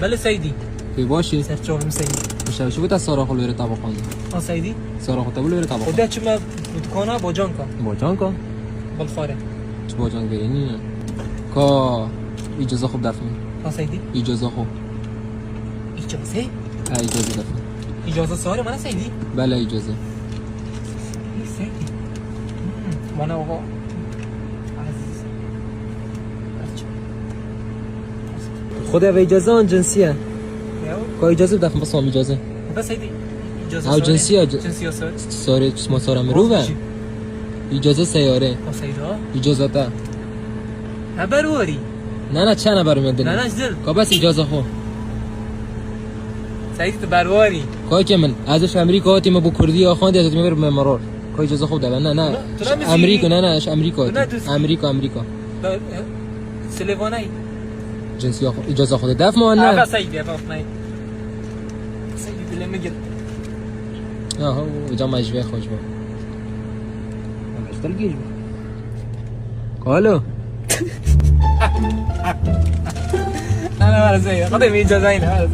بله سیدی باشی سرچوم سیدی میشه شو تا سارا خلویر طبقان سیدی سارا خو تبلویر طبقان خدا چه ما دکانا باجان کا باجان کا بالفاره چه باجان گینی کا اجازه خوب دفن سیدی اجازه خوب اجازه اجازه دفن اجازه سواره من سیدی بله اجازه سیدی من آقا خدا و اجازه آن جنسیه کا اجازه دفن بس هم اجازه بس سیدی اجازه او جنسیه جنسیه ساره اسم ساره مروه اجازه سیاره سیدا اجازه تا هبروری نه چه نبر میاد نه نزدل کا بس اجازه خو سعید تو برواری کا که من ازش امریکا تیم با کردی آخوند از میبر مرور کا اجازه خو ده نه امریکا نه اش امریکا امریکا سلیوانی جنسیه خو اجازه خود دفع ما نه بس سعید افاف نه سعید دل میگه آها جام مجوی خوش با مشتل گیج قالو انا ما زي قدم اجازه هنا